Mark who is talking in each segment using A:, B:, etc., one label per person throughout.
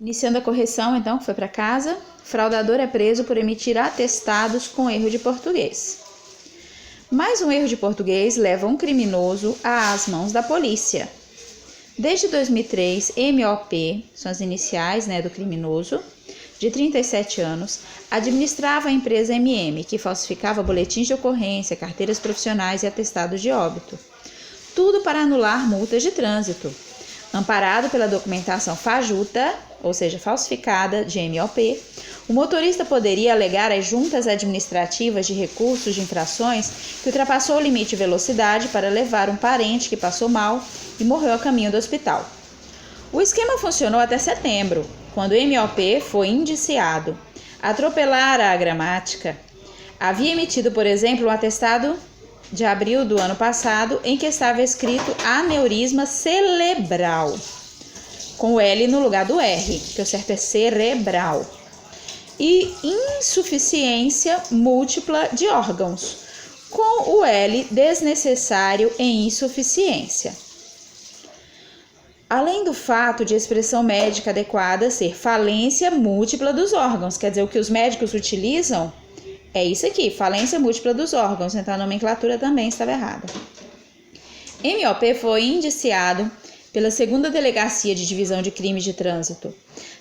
A: Iniciando a correção, então, foi para casa. Fraudador é preso por emitir atestados com erro de português. Mais um erro de português leva um criminoso às mãos da polícia. Desde 2003, MOP, são as iniciais, do criminoso, de 37 anos, administrava a empresa MM, que falsificava boletins de ocorrência, carteiras profissionais e atestados de óbito. Tudo para anular multas de trânsito. Amparado pela documentação fajuta, ou seja, falsificada, de MOP, o motorista poderia alegar às juntas administrativas de recursos de infrações que ultrapassou o limite de velocidade para levar um parente que passou mal e morreu a caminho do hospital. O esquema funcionou até setembro, quando o MOP foi indiciado. Atropelara a gramática. Havia emitido, por exemplo, um atestado de abril do ano passado, em que estava escrito aneurisma cerebral, com o L no lugar do R, que o certo é cerebral, e insuficiência múltipla de órgãos, com o L desnecessário em insuficiência. Além do fato de expressão médica adequada ser falência múltipla dos órgãos, quer dizer, o que os médicos utilizam é isso aqui, falência múltipla dos órgãos, então a nomenclatura também estava errada. MOP foi indiciado pela 2ª Delegacia de Divisão de Crimes de Trânsito.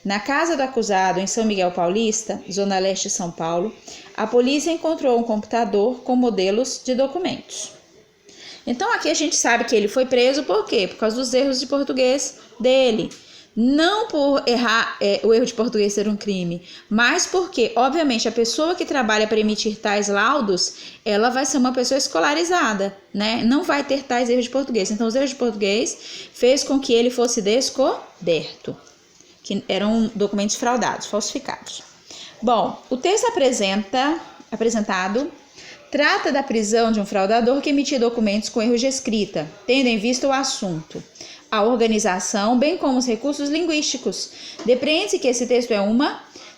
A: Na casa do acusado, em São Miguel Paulista, Zona Leste de São Paulo, a polícia encontrou um computador com modelos de documentos. Então aqui a gente sabe que ele foi preso por quê? Por causa dos erros de português dele. Não por errar o erro de português ser um crime, mas porque, obviamente, a pessoa que trabalha para emitir tais laudos, ela vai ser uma pessoa escolarizada, né? Não vai ter tais erros de português. Então, os erros de português fez com que ele fosse descoberto, que eram documentos fraudados, falsificados. Bom, o texto apresentado trata da prisão de um fraudador que emitiu documentos com erros de escrita, tendo em vista o assunto, a organização, bem como os recursos linguísticos. Depreende-se que esse texto é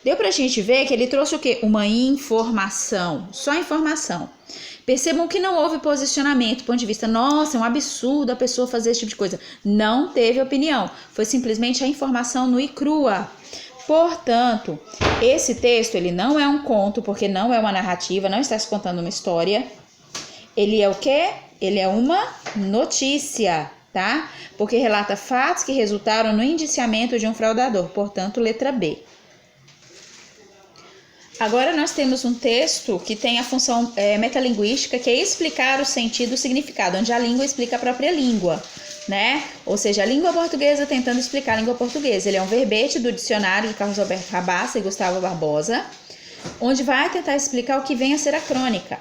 A: Deu pra gente ver que ele trouxe o quê? Uma informação, só informação. Percebam que não houve posicionamento, do ponto de vista, nossa, é um absurdo a pessoa fazer esse tipo de coisa. Não teve opinião, foi simplesmente a informação nua e crua. Portanto, esse texto, ele não é um conto, porque não é uma narrativa, não está se contando uma história. Ele é o quê? Ele é uma notícia, tá? Porque relata fatos que resultaram no indiciamento de um fraudador, portanto, letra B. Agora nós temos um texto que tem a função metalinguística, que é explicar o sentido e o significado, onde a língua explica a própria língua, né? Ou seja, a língua portuguesa tentando explicar a língua portuguesa. Ele é um verbete do dicionário de Carlos Alberto Rabassa e Gustavo Barbosa, onde vai tentar explicar o que vem a ser a crônica.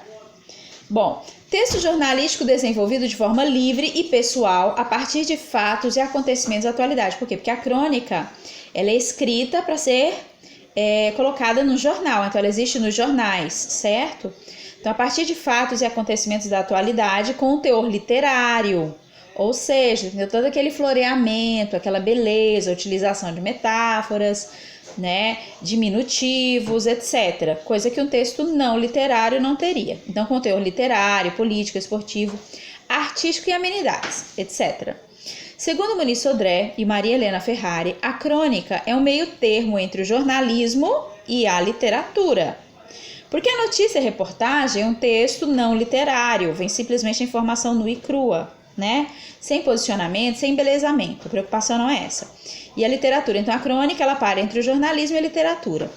A: Bom, texto jornalístico desenvolvido de forma livre e pessoal a partir de fatos e acontecimentos da atualidade. Por quê? Porque a crônica, ela é escrita para ser colocada no jornal, então ela existe nos jornais, certo? Então, a partir de fatos e acontecimentos da atualidade com um teor literário, ou seja, todo aquele floreamento, aquela beleza, utilização de metáforas, diminutivos, etc. Coisa que um texto não literário não teria. Então, com teor literário, político, esportivo, artístico e amenidades, etc. Segundo Muniz Sodré e Maria Helena Ferrari, a crônica é um meio termo entre o jornalismo e a literatura. Porque a notícia e a reportagem é um texto não literário, vem simplesmente a informação nua e crua, sem posicionamento, sem embelezamento. A preocupação não é essa. E a literatura, então a crônica, ela para entre o jornalismo e a literatura.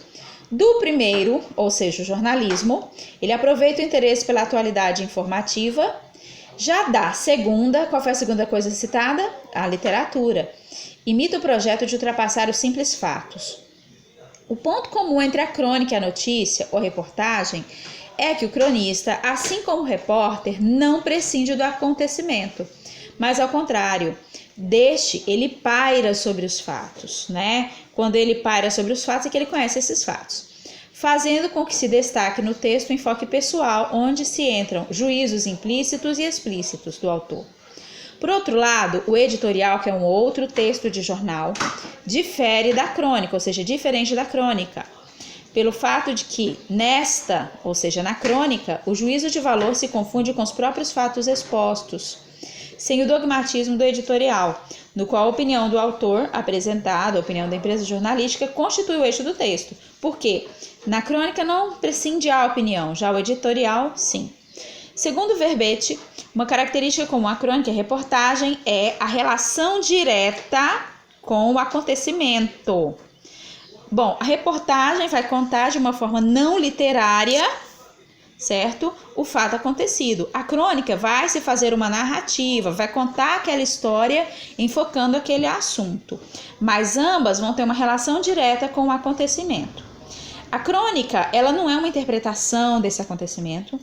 A: Do primeiro, ou seja, o jornalismo, ele aproveita o interesse pela atualidade informativa. Já da segunda, qual foi a segunda coisa citada? A literatura. Imita o projeto de ultrapassar os simples fatos. O ponto comum entre a crônica e a notícia ou reportagem é que o cronista, assim como o repórter, não prescinde do acontecimento, mas ao contrário, ele paira sobre os fatos, Quando ele paira sobre os fatos é que ele conhece esses fatos, fazendo com que se destaque no texto o enfoque pessoal, onde se entram juízos implícitos e explícitos do autor. Por outro lado, o editorial, que é um outro texto de jornal, difere da crônica, ou seja, diferente da crônica, pelo fato de que ou seja, na crônica, o juízo de valor se confunde com os próprios fatos expostos, sem o dogmatismo do editorial, no qual a opinião do autor apresentado, a opinião da empresa jornalística, constitui o eixo do texto. Por quê? Na crônica não prescinde a opinião, já o editorial, sim. Segundo o verbete, uma característica comum à crônica e reportagem é a relação direta com o acontecimento. Bom, a reportagem vai contar de uma forma não literária, certo? O fato acontecido. A crônica vai se fazer uma narrativa, vai contar aquela história enfocando aquele assunto. Mas ambas vão ter uma relação direta com o acontecimento. A crônica, ela não é uma interpretação desse acontecimento,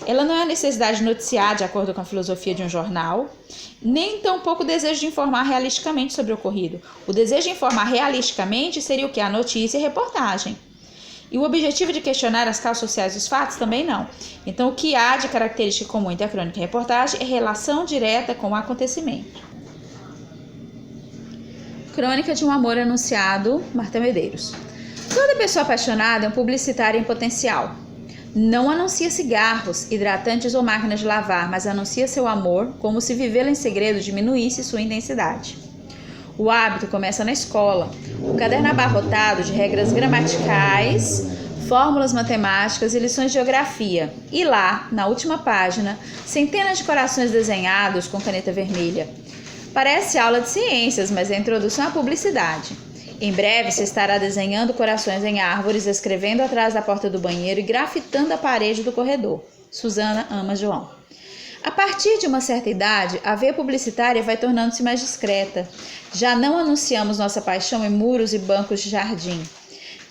A: ela não é a necessidade de noticiar de acordo com a filosofia de um jornal, nem tampouco o desejo de informar realisticamente sobre o ocorrido. O desejo de informar realisticamente seria o que? A notícia e a reportagem. E o objetivo de questionar as causas sociais dos fatos também não. Então, o que há de característica comum entre a crônica e a reportagem é relação direta com o acontecimento. Crônica de um amor anunciado, Marta Medeiros. Toda pessoa apaixonada é um publicitário em potencial. Não anuncia cigarros, hidratantes ou máquinas de lavar, mas anuncia seu amor como se vivê-lo em segredo diminuísse sua intensidade. O hábito começa na escola. O caderno abarrotado de regras gramaticais, fórmulas matemáticas e lições de geografia. E lá, na última página, centenas de corações desenhados com caneta vermelha. Parece aula de ciências, mas é a introdução à publicidade. Em breve, você estará desenhando corações em árvores, escrevendo atrás da porta do banheiro e grafitando a parede do corredor. Suzana ama João. A partir de uma certa idade, a veia publicitária vai tornando-se mais discreta. Já não anunciamos nossa paixão em muros e bancos de jardim.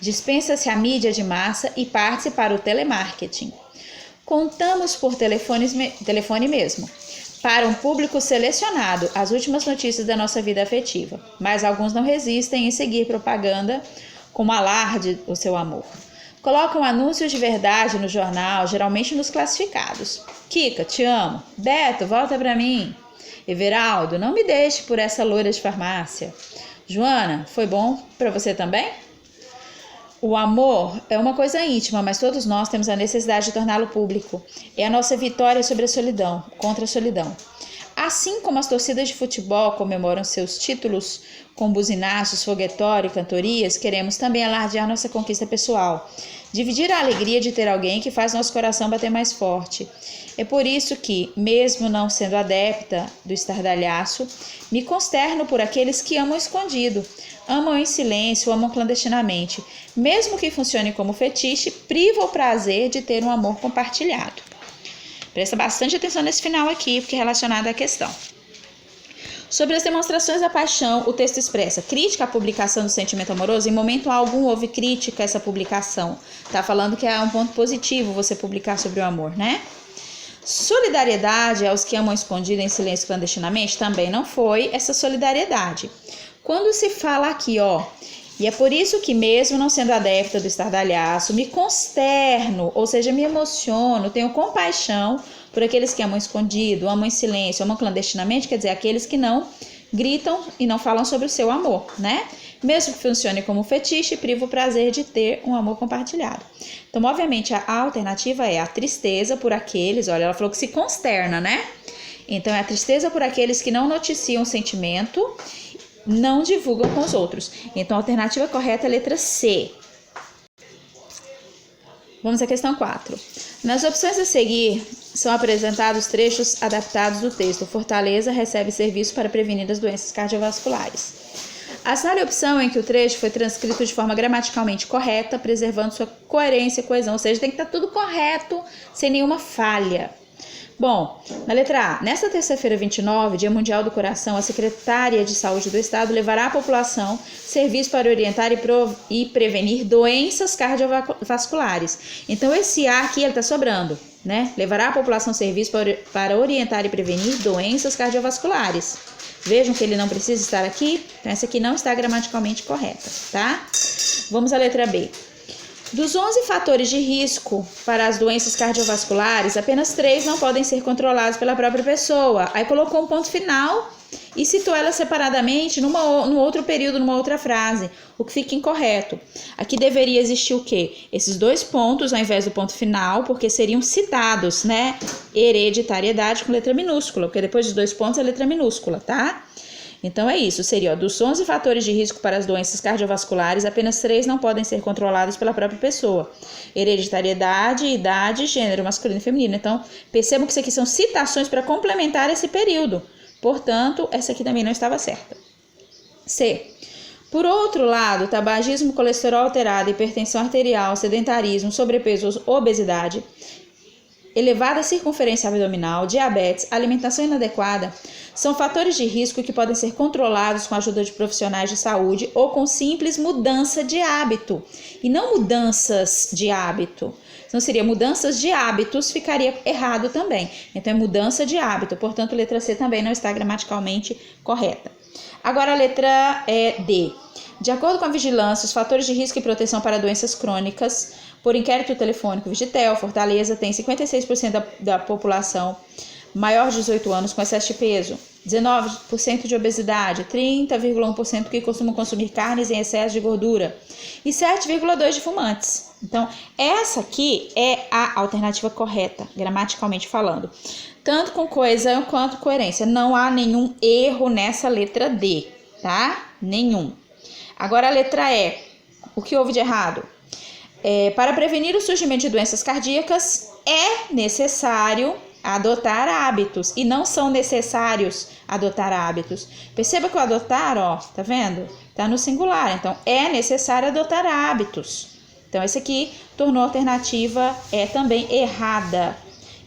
A: Dispensa-se a mídia de massa e parte-se para o telemarketing. Contamos por telefone mesmo, para um público selecionado, as últimas notícias da nossa vida afetiva. Mas alguns não resistem em seguir propaganda como alarde o seu amor. Colocam anúncios de verdade no jornal, geralmente nos classificados. Kika, te amo. Beto, volta pra mim. Everaldo, não me deixe por essa loira de farmácia. Joana, foi bom pra você também? O amor é uma coisa íntima, mas todos nós temos a necessidade de torná-lo público. É a nossa vitória sobre a solidão, contra a solidão. Assim como as torcidas de futebol comemoram seus títulos com buzinaços, foguetório e cantorias, queremos também alardear nossa conquista pessoal. Dividir a alegria de ter alguém que faz nosso coração bater mais forte. É por isso que, mesmo não sendo adepta do estardalhaço, me consterno por aqueles que amam escondido, amam em silêncio, amam clandestinamente. Mesmo que funcione como fetiche, priva o prazer de ter um amor compartilhado. Presta bastante atenção nesse final aqui, porque é relacionado à questão. Sobre as demonstrações da paixão, o texto expressa crítica à publicação do sentimento amoroso. Em momento algum houve crítica a essa publicação. Tá falando que é um ponto positivo você publicar sobre o amor, né? Solidariedade aos que amam escondido em silêncio clandestinamente também não foi essa solidariedade. Quando se fala aqui, e é por isso que mesmo não sendo adepta do estardalhaço, me consterno, ou seja, me emociono, tenho compaixão por aqueles que amam escondido, amam em silêncio, amam clandestinamente, quer dizer, aqueles que não gritam e não falam sobre o seu amor, né? Mesmo que funcione como fetiche, priva o prazer de ter um amor compartilhado. Então, obviamente, a alternativa é a tristeza por aqueles, olha, ela falou que se consterna, né? Então, é a tristeza por aqueles que não noticiam o sentimento, não divulgam com os outros. Então, a alternativa correta é a letra C. Vamos à questão 4. Nas opções a seguir, são apresentados trechos adaptados do texto. Fortaleza recebe serviço para prevenir as doenças cardiovasculares. Assinale a opção em que o trecho foi transcrito de forma gramaticalmente correta, preservando sua coerência e coesão. Ou seja, tem que estar tudo correto, sem nenhuma falha. Bom, na letra A, nesta terça-feira 29, Dia Mundial do Coração, a Secretaria de Saúde do Estado levará à população serviços para orientar e prevenir doenças cardiovasculares. Então, esse A aqui, ele está sobrando, né? Levará à população serviços para orientar e prevenir doenças cardiovasculares. Vejam que ele não precisa estar aqui, então essa aqui não está gramaticalmente correta, tá? Vamos à letra B. Dos 11 fatores de risco para as doenças cardiovasculares, apenas 3 não podem ser controlados pela própria pessoa. Aí colocou um ponto final e citou ela separadamente num outro período, numa outra frase, o que fica incorreto. Aqui deveria existir o quê? Esses 2 pontos ao invés do ponto final, porque seriam citados, né? Hereditariedade com letra minúscula, porque depois dos 2 pontos é letra minúscula, tá? Então é isso, seria, ó, dos 11 fatores de risco para as doenças cardiovasculares, apenas 3 não podem ser controlados pela própria pessoa. Hereditariedade, idade, gênero masculino e feminino. Então, percebam que isso aqui são citações para complementar esse período. Portanto, essa aqui também não estava certa. C. Por outro lado, tabagismo, colesterol alterado, hipertensão arterial, sedentarismo, sobrepeso, obesidade, elevada circunferência abdominal, diabetes, alimentação inadequada, são fatores de risco que podem ser controlados com a ajuda de profissionais de saúde ou com simples mudança de hábito. E não mudanças de hábito. Então seria mudanças de hábitos, ficaria errado também. Então é mudança de hábito, portanto letra C também não está gramaticalmente correta. Agora a letra D. De acordo com a vigilância, os fatores de risco e proteção para doenças crônicas, por inquérito telefônico Vigitel, Fortaleza tem 56% da população maior de 18 anos com excesso de peso, 19% de obesidade, 30,1% que costumam consumir carnes em excesso de gordura e 7,2% de fumantes. Então, essa aqui é a alternativa correta, gramaticalmente falando. Tanto com coesão quanto coerência. Não há nenhum erro nessa letra D, tá? Nenhum. Agora a letra E. O que houve de errado? Para prevenir o surgimento de doenças cardíacas, é necessário adotar hábitos e não são necessários adotar hábitos. Perceba que o adotar, ó, tá vendo? Tá no singular, então é necessário adotar hábitos. Então esse aqui tornou a alternativa também errada,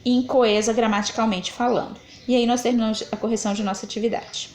A: incoesa gramaticalmente falando. E aí nós terminamos a correção de nossa atividade.